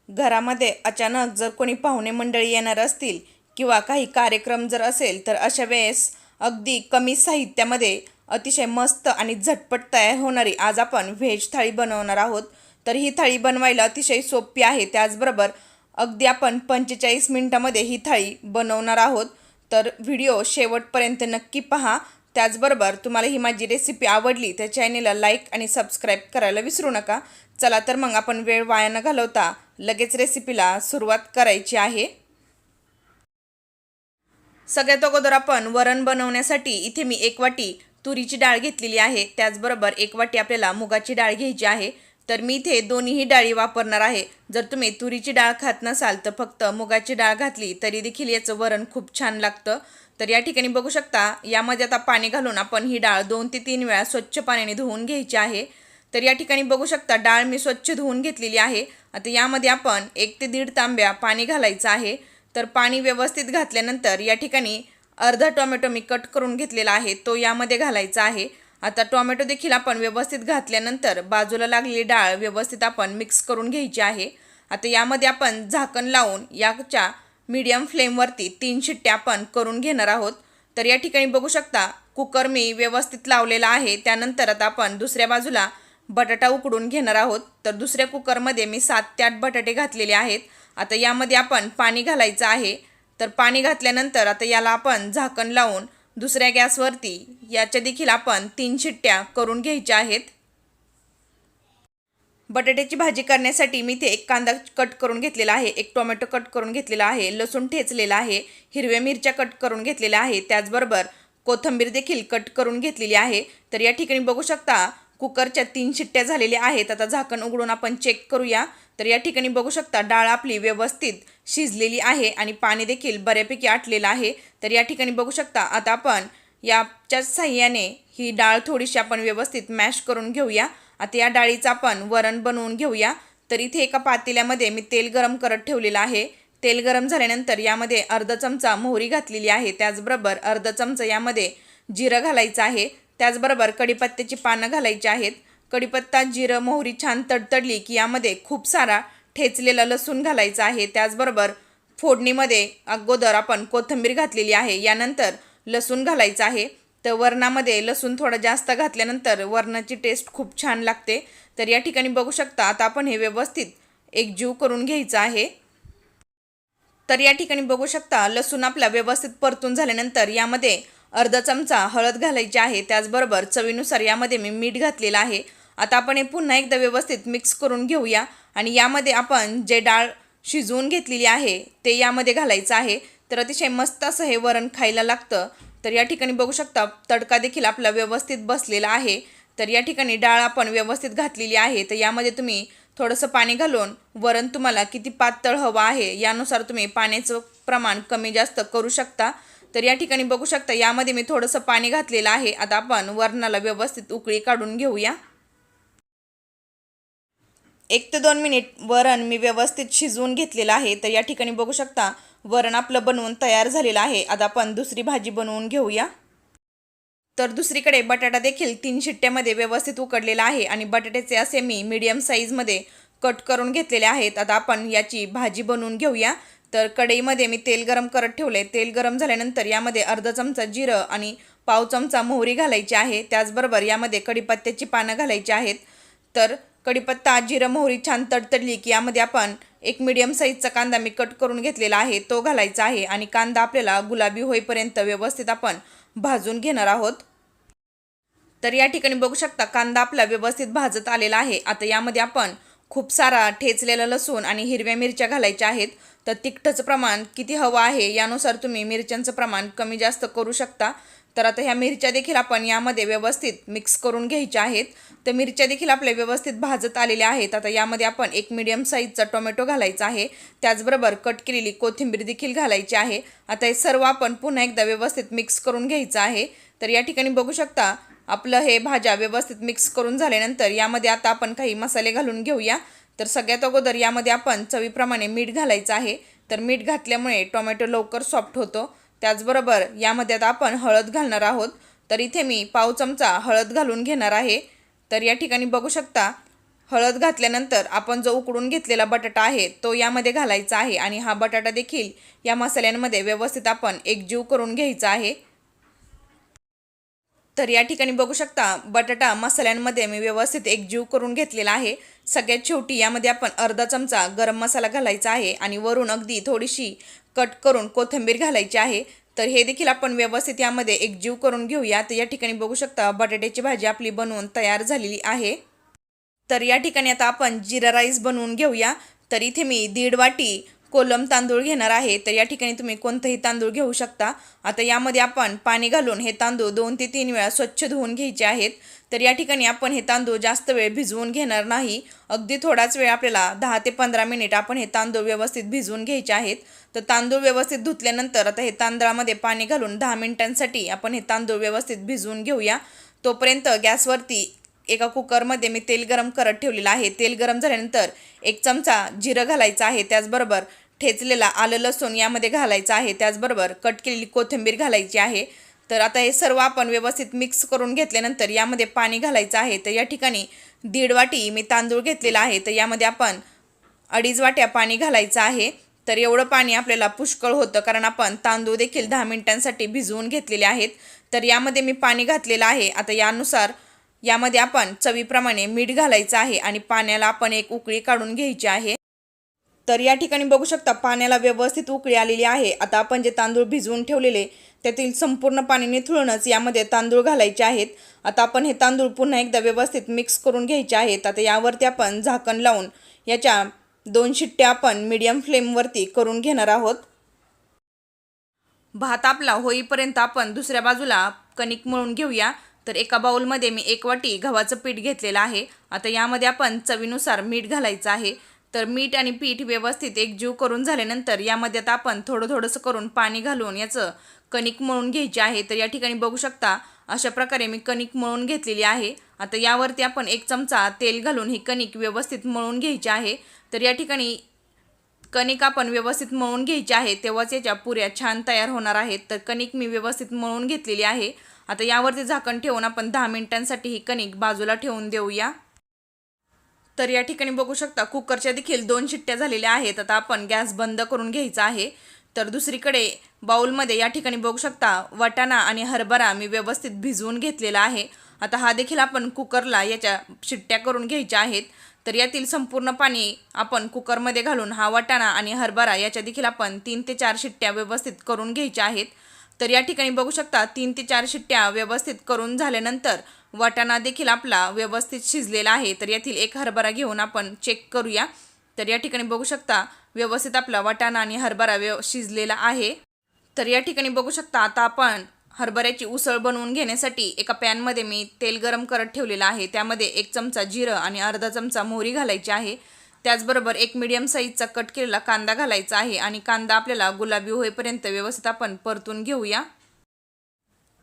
घरामध्ये अचानक जर कोणी पाहुणे मंडळी येणार असतील किंवा काही कार्यक्रम जर असेल तर अशा वेळेस अगदी कमी साहित्यामध्ये अतिशय मस्त आणि झटपट तयार होणारी आज आपण व्हेज थाळी बनवणार आहोत। तर ही थाळी बनवायला अतिशय सोपी आहे, त्याचबरोबर अगदी आपण 45 मिनिटांमध्ये ही थाळी बनवणार आहोत। तर व्हिडिओ शेवटपर्यंत नक्की पहा। त्याचबरोबर तुम्हाला ही माझी रेसिपी आवडली तर चॅनेलला लाईक आणि सबस्क्राईब करायला विसरू नका। चला तर मग आपण वेळ वाया न घालवता लगेच रेसिपीला सुरुवात करायची आहे। सगळ्यात अगोदर आपण वरण बनवण्यासाठी इथे मी 1 वाटी तुरीची डाळ घेतलेली आहे, त्याचबरोबर 1 वाटी आपल्याला मुगाची डाळ घ्यायची आहे। तर मी इथे दोन्हीही डाळी वापरणार आहे। जर तुम्ही तुरीची डाळ खात नसाल तर फक्त मुगाची डाळ घातली तरी देखील याचं वरण खूप छान लागतं। तर या ठिकाणी बघू शकता, यामध्ये आता पाणी घालून आपण ही डाळ 2 ते 3 वेळा स्वच्छ पाण्याने धुवून घ्यायची आहे। तर या ठिकाणी बघू शकता डाळ मी स्वच्छ धुवून घेतलेली आहे। आता यामध्ये आपण 1 ते 1.5 तांब्या पाणी घालायचं आहे। तर पाणी व्यवस्थित घातल्यानंतर या ठिकाणी अर्धा टोमॅटो मी कट करून घेतलेला आहे, तो यामध्ये घालायचा आहे। आता टोमॅटो देखील आपण व्यवस्थित घातल्यानंतर बाजूला लागलेली डाळ व्यवस्थित आपण मिक्स करून घ्यायची आहे। आता यामध्ये आपण झाकण लावून याच्या मीडियम फ्लेमवरती 3 शिट्ट्या आपण करून घेणार आहोत। तर या ठिकाणी बघू शकता कुकर मी व्यवस्थित लावलेला आहे। त्यानंतर आता आपण दुसऱ्या बाजूला बटाटा उकडून घेणार आहोत। तर दुसऱ्या कुकरमध्ये मी 7 ते 8 बटाटे घातलेले आहेत। आता यामध्ये आपण पाणी घालायचं आहे। तर पाणी घातल्यानंतर आता याला आपण झाकण लावून दुसऱ्या गॅसवरती याच्या देखील आपण 3 शिट्ट्या करून घ्यायच्या आहेत। बटाट्याची भाजी करण्यासाठी मी इथे 1 कांदा कट करून घेतलेला आहे, 1 टोमॅटो कट करून घेतलेला आहे, लसूण ठेचलेला आहे, हिरव्या मिरच्या कट करून घेतलेल्या आहे, त्याचबरोबर कोथिंबीर देखील कट करून घेतलेली आहे। तर या ठिकाणी बघू शकता कुकरच्या 3 शिट्ट्या झालेल्या आहेत। आता झाकण उघडून आपण चेक करूया। तर या ठिकाणी बघू शकता डाळ आपली व्यवस्थित शिजलेली आहे आणि पाणी देखील बऱ्यापैकी आटलेलं आहे। तर या ठिकाणी बघू शकता आता आपण याच्या साहाय्याने ही डाळ थोडीशी आपण व्यवस्थित मॅश करून घेऊया। आता या डाळीचं आपण वरण बनवून घेऊया। तर इथे एका पातेल्यामध्ये मी तेल गरम करत ठेवलेलं आहे। तेल गरम झाल्यानंतर यामध्ये अर्धा चमचा मोहरी घातलेली आहे, त्याचबरोबर अर्धा चमचा यामध्ये जिरं घालायचं आहे, त्याचबरोबर कढीपत्त्याची पानं घालायची आहेत। कढीपत्ता, जिरं, मोहरी छान तडतडली की यामध्ये खूप सारा ठेचलेला लसूण घालायचा आहे, त्याचबरोबर फोडणीमध्ये अगोदर आपण कोथिंबीर घातलेली आहे, यानंतर लसूण घालायचं आहे। तर वरणामध्ये लसूण थोडा जास्त घातल्यानंतर वरणाची टेस्ट खूप छान लागते। तर या ठिकाणी बघू शकता आता आपण हे व्यवस्थित एकजीव करून घ्यायचं आहे। तर या ठिकाणी बघू शकता लसूण आपला व्यवस्थित परतून झाल्यानंतर यामध्ये अर्धा चमचा हळद घालायची आहे, त्याचबरोबर चवीनुसार यामध्ये मी मीठ घातलेलं आहे। आता आपण हे पुन्हा एकदा व्यवस्थित मिक्स करून घेऊया आणि यामध्ये आपण जे डाळ शिजवून घेतलेली आहे ते यामध्ये घालायचं आहे। तर अतिशय मस्त असं हे वरण खायला लागतं। तर या ठिकाणी बघू शकता तडका देखील आपला व्यवस्थित बसलेला आहे। तर या ठिकाणी डाळ आपण व्यवस्थित घातलेली आहे। तर यामध्ये तुम्ही थोडंसं पाणी घालून वरण तुम्हाला किती पातळ हवं आहे यानुसार तुम्ही पाण्याचं प्रमाण कमी जास्त करू शकता। तर या ठिकाणी बघू शकता यामध्ये मी थोडंसं पाणी घातलेलं आहे। आता आपण वरणाला व्यवस्थित उकळी काढून घेऊया। 1 ते 2 मिनिट वरण मी व्यवस्थित शिजवून घेतलेलं आहे। तर या ठिकाणी बघू शकता वरण आपलं बनवून तयार झालेलं आहे। आता आपण दुसरी भाजी बनवून घेऊया। तर दुसरीकडे बटाटा देखील 3 शिट्ट्यामध्ये व्यवस्थित उकडलेला आहे आणि बटाट्याचे असे मी मीडियम साईजमध्ये कट करून घेतलेले आहेत। आता आपण याची भाजी बनवून घेऊया। तर कढईमध्ये मी तेल गरम करत ठेवले। तेल गरम झाल्यानंतर यामध्ये अर्धा चमचा जिरं आणि पाव चमचा मोहरी घालायची आहे, त्याचबरोबर यामध्ये कढीपत्त्याची पानं घालायची आहेत। तर कढीपत्ता, जिरं, मोहरी छान तडतडली की यामध्ये आपण 1 मीडियम साईजचा कांदा मी कट करून घेतलेला आहे तो घालायचा आहे आणि कांदा आपल्याला गुलाबी होईपर्यंत व्यवस्थित आपण भाजून घेणार आहोत। तर या ठिकाणी बघू शकता कांदा आपला व्यवस्थित भाजत आलेला आहे। आता यामध्ये आपण खूप सारा ठेचलेला लसूण आणि हिरव्या मिरच्या घालायच्या आहेत। तर तिखटाचं प्रमाण किती हवं आहे यानुसार तुम्ही मिरच्यांचं प्रमाण कमी जास्त करू शकता। तर आता ह्या मिरच्या देखील आपण यामध्ये व्यवस्थित मिक्स करून घ्यायच्या आहेत। तर मिरच्या देखील आपल्या व्यवस्थित भाजत आलेल्या आहेत। आता यामध्ये आपण 1 मीडियम साईजचा टोमॅटो घालायचा आहे, त्याचबरोबर कट केलेली कोथिंबीर देखील घालायची आहे। आता हे सर्व आपण पुन्हा एकदा व्यवस्थित मिक्स करून घ्यायचं आहे। तर या ठिकाणी बघू शकता आपलं हे भाज्या व्यवस्थित मिक्स करून झाल्यानंतर यामध्ये आता आपण काही मसाले घालून घेऊया। तर सगळ्यात अगोदर यामध्ये आपण चवीप्रमाणे मीठ घालायचं आहे। तर मीठ घातल्यामुळे टोमॅटो लवकर सॉफ्ट होतो। त्याचबरोबर यामध्ये आता आपण हळद घालणार आहोत। तर इथे मी पाव चमचा हळद घालून घेणार आहे। तर या ठिकाणी बघू शकता हळद घातल्यानंतर आपण जो उकडून घेतलेला बटाटा आहे तो यामध्ये घालायचा आहे आणि हा बटाटा देखील या मसाल्यांमध्ये व्यवस्थित आपण एकजीव करून घ्यायचा आहे। तर या ठिकाणी बघू शकता बटाटा मसाल्यांमध्ये मी व्यवस्थित एकजीव करून घेतलेला आहे। सगळ्यात शेवटी यामध्ये आपण अर्धा चमचा गरम मसाला घालायचा आहे आणि वरून अगदी थोडीशी कट करून कोथिंबीर घालायची आहे। तर हे देखील आपण व्यवस्थित यामध्ये एकजीव करून घेऊया। तर या ठिकाणी बघू शकता बटाट्याची भाजी आपली बनवून तयार झालेली आहे। तर या ठिकाणी आता आपण जिरा राईस बनवून घेऊया। तर इथे मी 1.5 वाटी कोलम तांदूळ घेणार आहे। तर या ठिकाणी तुम्ही कोणतेही तांदूळ घेऊ शकता। आता यामध्ये आपण पाणी घालून हे तांदूळ 2 ते 3 वेळा स्वच्छ धुवून घ्यायचे आहेत। तर या ठिकाणी आपण हे तांदूळ जास्त वेळ भिजवून घेणार नाही, अगदी थोडाच वेळ आपल्याला 10 ते 15 मिनिट आपण हे तांदूळ व्यवस्थित भिजवून घ्यायचे आहेत। तर तांदूळ व्यवस्थित धुतल्यानंतर आता हे तांदळामध्ये पाणी घालून 10 मिनिटांसाठी आपण हे तांदूळ व्यवस्थित भिजवून घेऊया। तोपर्यंत गॅसवरती एका कुकरमध्ये मी तेल गरम करत ठेवलेलं आहे। तेल गरम झाल्यानंतर 1 चमचा जिरं घालायचं आहे, त्याचबरोबर ठेचलेला आलं लसूण यामध्ये घालायचं आहे, त्याचबरोबर कट केलेली कोथिंबीर घालायची आहे। तर आता हे सर्व आपण व्यवस्थित मिक्स करून घेतल्यानंतर यामध्ये पाणी घालायचं आहे। तर या ठिकाणी 1.5 वाटी मी तांदूळ घेतलेला आहे, तर यामध्ये आपण 2.5 वाट्या पाणी घालायचं आहे। तर एवढं पाणी आपल्याला पुष्कळ होतं कारण आपण तांदूळ देखील 10 मिनिटांसाठी भिजवून घेतलेले आहेत। तर यामध्ये मी पाणी घातलेलं आहे। आता यानुसार यामध्ये आपण चवीप्रमाणे मीठ घालायचं आहे आणि पाण्याला आपण एक उकळी काढून घ्यायची आहे। तर या ठिकाणी बघू शकता पाण्याला व्यवस्थित उकळी आलेली आहे। आता आपण जे तांदूळ भिजवून ठेवलेले त्यातील संपूर्ण पाणी निथळूनच यामध्ये तांदूळ घालायचे आहेत। आता आपण हे तांदूळ पुन्हा एकदा व्यवस्थित मिक्स करून घ्यायचे आहेत। आता यावरती आपण झाकण लावून याच्या 2 शिट्ट्या आपण मीडियम फ्लेमवरती करून घेणार आहोत। भात आपला होईपर्यंत आपण दुसऱ्या बाजूला कणिक मळून घेऊया। तर एका बाउलमध्ये मी 1 वाटी गव्हाचं पीठ घेतलेलं आहे। आता यामध्ये आपण चवीनुसार मीठ घालायचं आहे। तर मीठ आणि पीठ व्यवस्थित एकजीव करून झाल्यानंतर यामध्ये आता आपण थोडंसं करून पाणी घालून याचं कणिक मळून घ्यायचे आहे। तर या ठिकाणी बघू शकता अशा प्रकारे मी कणिक मळून घेतलेली आहे। आता यावरती आपण 1 चमचा तेल घालून ही कणिक व्यवस्थित मळून घ्यायची आहे। तर या ठिकाणी कणिक आपण व्यवस्थित मळून घ्यायची आहे, तेव्हाच याच्या पुऱ्या छान तयार होणार आहेत। तर कणिक मी व्यवस्थित मळून घेतलेली आहे। आता यावरती झाकण ठेवून आपण 10 मिनिटांसाठी ही कणिक बाजूला ठेवून देऊया। तर या ठिकाणी बघू शकता कुकरच्या देखील 2 शिट्ट्या झालेल्या आहेत। आता आपण गॅस बंद करून घ्यायचा आहे। तर दुसरीकडे बाउलमध्ये या ठिकाणी बघू शकता वाटाणा आणि हरभरा मी व्यवस्थित भिजवून घेतलेला आहे। आता हा देखील आपण कुकरला याच्या शिट्ट्या करून घ्यायच्या आहेत। तर यातील संपूर्ण पाणी आपण कुकरमध्ये घालून हा वाटाणा आणि हरभरा याच्या देखील आपण 3 ते 4 शिट्ट्या व्यवस्थित करून घ्यायच्या आहेत। तर या ठिकाणी बघू शकता 3 ते 4 शिट्ट्या व्यवस्थित करून झाल्यानंतर वाटाणा देखील आपला व्यवस्थित शिजलेला आहे। तर यातील एक हरभरा घेऊन आपण चेक करूया। तर या ठिकाणी बघू शकता व्यवस्थित आपला वाटाणा आणि हरभरा शिजलेला आहे। तर या ठिकाणी बघू शकता आता आपण हरभऱ्याची उसळ बनवून घेण्यासाठी एका पॅनमध्ये मी तेल गरम करत ठेवलेलं आहे। त्यामध्ये 1 चमचा जिरं आणि अर्धा चमचा मोहरी घालायची आहे। त्याचबरोबर 1 मीडियम साईजचा कट केलेला कांदा घालायचा आहे आणि कांदा आपल्याला गुलाबी होईपर्यंत व्यवस्थित आपण परतून घेऊया।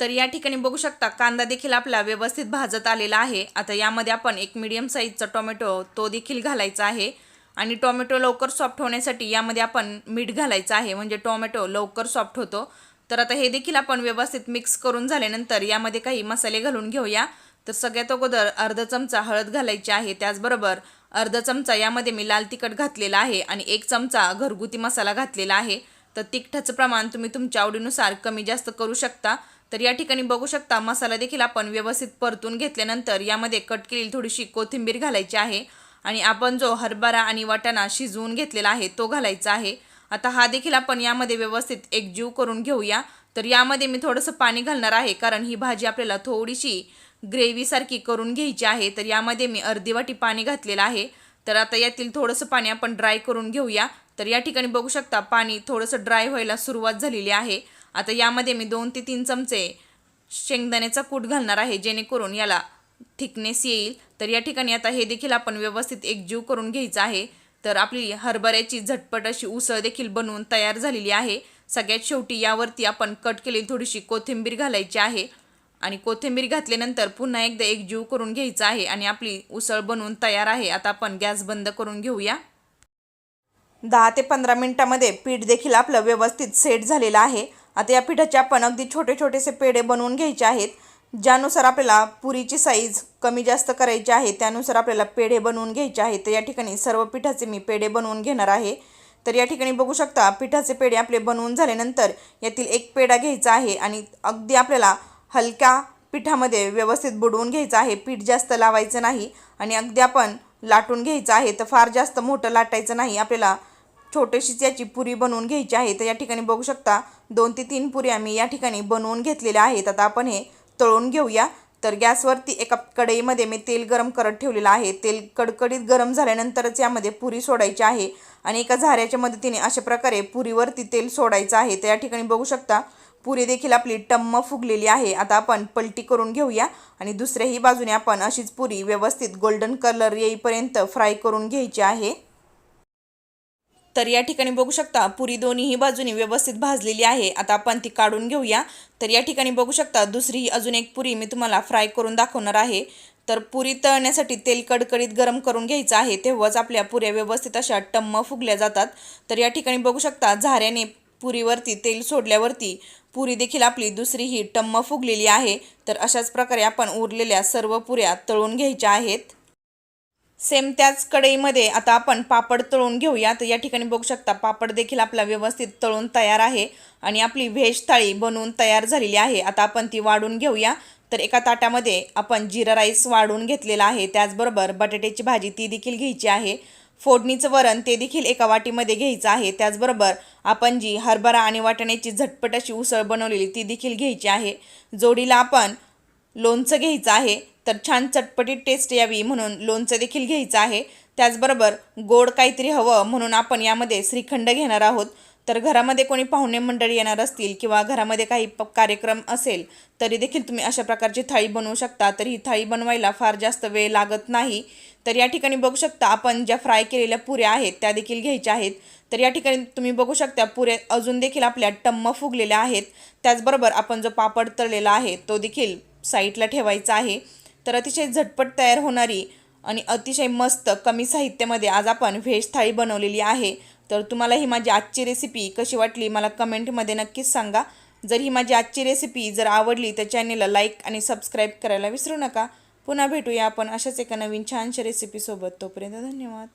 तर या ठिकाणी बघू शकता कांदा देखील आपला व्यवस्थित भाजत आलेला आहे। आता यामध्ये आपण 1 मीडियम साईजचा टोमॅटो तो देखील घालायचा आहे आणि टोमॅटो लवकर सॉफ्ट होण्यासाठी यामध्ये आपण मीठ घालायचं आहे, म्हणजे टोमॅटो लवकर सॉफ्ट होतो। तर आता हे देखील आपण व्यवस्थित मिक्स करून झाल्यानंतर यामध्ये काही मसाले घालून घेऊया। तर सगळ्यात अगोदर अर्धा चमचा हळद घालायची आहे, त्याचबरोबर अर्धा चमचा यामध्ये मी लाल तिखट घातलेला आहे आणि 1 चमचा घरगुती मसाला घातलेला आहे। तर तिखटाचं प्रमाण तुम्ही तुमच्या आवडीनुसार कमी जास्त करू शकता। तर या ठिकाणी बघू शकता मसाला देखील आपण व्यवस्थित परतून घेतल्यानंतर यामध्ये कट केलेली थोडीशी कोथिंबीर घालायची आहे आणि आपण जो हरभरा आणि वाटाणा शिजवून घेतलेला आहे तो घालायचा आहे। आता हा देखील आपण यामध्ये व्यवस्थित एकजीव करून घेऊया। तर यामध्ये मी थोडंसं पाणी घालणार आहे कारण ही भाजी आपल्याला थोडीशी ग्रेव्हीसारखी करून घ्यायची आहे। तर यामध्ये मी अर्धी वाटी पाणी घातलेलं आहे। तर आता यातील थोडंसं पाणी आपण ड्राय करून घेऊया। तर या ठिकाणी बघू शकता पाणी थोडंसं ड्राय व्हायला सुरुवात झालेली आहे। आता यामध्ये मी 2 ते 3 चमचे शेंगदाण्याचा कूट घालणार आहे, जेणेकरून याला थिकनेस येईल। तर या ठिकाणी आता हे देखील आपण व्यवस्थित एकजीव करून घ्यायचं आहे। तर आपली हरभऱ्याची झटपट अशी उसळ देखील बनवून तयार झालेली आहे। सगळ्यात शेवटी यावरती आपण कट केलेली थोडीशी कोथिंबीर घालायची आहे आणि कोथिंबीर घातल्यानंतर पुन्हा एकदा एकजीव करून घ्यायचं आहे आणि आपली उसळ बनवून तयार आहे। आता आपण गॅस बंद करून घेऊया। 10 ते 15 मिनिटांमध्ये पीठ देखील आपलं व्यवस्थित सेट झालेलं आहे। आता या पिठाचे आपण अगदी छोटे छोटेसे पेढे बनवून घ्यायचे आहेत। ज्यानुसार आपल्याला पुरीची साईज कमी जास्त करायची आहे त्यानुसार आपल्याला पेढे बनवून घ्यायचे आहे। तर या ठिकाणी सर्व पिठाचे मी पेढे बनवून घेणार आहे। तर या ठिकाणी बघू शकता पिठाचे पेढे आपले बनवून झाल्यानंतर यातील एक पेढा घ्यायचा आहे आणि अगदी आपल्याला हलक्या पिठामध्ये व्यवस्थित बुडवून घ्यायचं आहे। पीठ जास्त लावायचं नाही आणि अगदी आपण लाटून घ्यायचं आहे। तर फार जास्त मोठं लाटायचं नाही, आपल्याला छोटीशीच याची पुरी बनवून घ्यायची आहे। तर या ठिकाणी बघू शकता 2 ते 3 पुऱ्या मी या ठिकाणी बनवून घेतलेल्या आहेत। आता आपण हे तळून घेऊया। तर गॅसवरती एका कढईमध्ये मी तेल गरम करत ठेवलेलं आहे। तेल कडकडीत गरम झाल्यानंतरच यामध्ये पुरी सोडायची आहे आणि एका झाऱ्याच्या मदतीने अशा प्रकारे पुरीवरती तेल सोडायचं आहे। तर या ठिकाणी बघू शकता पुरी देखील आपली टम्म फुगलेली आहे। आता आपण पलटी करून घेऊया आणि दुसऱ्याही बाजूने आपण अशीच पुरी व्यवस्थित गोल्डन कलर येईपर्यंत फ्राय करून घ्यायची आहे। तर या ठिकाणी बघू शकता पुरी दोन्हीही बाजूनी व्यवस्थित भाजलेली आहे। आता आपण ती काढून घेऊया। तर या ठिकाणी बघू शकता दुसरी अजून एक पुरी मी तुम्हाला फ्राय करून दाखवणार आहे। तर पुरी तळण्यासाठी तेल कडकडीत गरम करून घ्यायचं आहे, तेव्हाच आपल्या पुऱ्या व्यवस्थित अशा टम्म फुगल्या जातात। तर या ठिकाणी बघू शकता झाऱ्याने पुरीवरती तेल सोडल्यावरती पुरी देखील आपली दुसरी ही टम्म फुगलेली आहे। तर अशाच प्रकारे आपण उरलेल्या सर्व पुऱ्या तळून घ्यायच्या आहेत। सेम त्याच कढईमध्ये आता आपण पापड तळून घेऊया। तर या ठिकाणी बघू शकता पापड देखील आपला व्यवस्थित तळून तयार आहे आणि आपली व्हेज थाळी बनवून तयार झालेली आहे। आता आपण ती वाढून घेऊया। तर एका ताटामध्ये आपण जिरा राईस वाढून घेतलेला आहे, त्याचबरोबर बटाट्याची भाजी ती देखील घ्यायची आहे, फोडणीचं वरण ते देखील एका वाटीमध्ये घ्यायचं आहे, त्याचबरोबर आपण जी हरभरा आणि वाटाण्याची झटपट अशी उसळ बनवलेली ती देखील घ्यायची आहे। जोडीला आपण लोणचं घ्यायचं आहे, तर छान चटपटीत टेस्ट यावी म्हणून लोणचं देखील घ्यायचं आहे। त्याचबरोबर गोड काहीतरी हवं म्हणून आपण यामध्ये श्रीखंड घेणार आहोत। तर घरामध्ये कोणी पाहुणे मंडळी येणार असतील किंवा घरामध्ये काही कार्यक्रम असेल तरी देखील तुम्ही अशा प्रकारची थाळी बनवू शकता। तर ही थाळी बनवायला फार जास्त वेळ लागत नाही। तर या ठिकाणी बघू शकता आपण ज्या फ्राय केलेल्या पुऱ्या आहेत त्या देखील घ्यायच्या आहेत। तर या ठिकाणी तुम्ही बघू शकता पुऱ्या अजून देखील आपल्या टम्म फुगलेल्या आहेत। त्याचबरोबर आपण जो पापड तळलेला आहे तो देखील साईडला ठेवायचा आहे। तर अतिशय झटपट तयार होणारी आणि अतिशय मस्त कमी साहित्यामध्ये आज आपण व्हेज थाळी बनवलेली आहे। तर तुम्हाला ही माझी आजची रेसिपी कशी वाटली मला कमेंटमध्ये नक्कीच सांगा। जर ही माझी आजची रेसिपी जर आवडली तर चॅनेलला लाईक आणि सबस्क्राईब करायला विसरू नका। पुन्हा भेटूया आपण अशाच एका नवीन छानशा रेसिपीसोबत। तोपर्यंत धन्यवाद।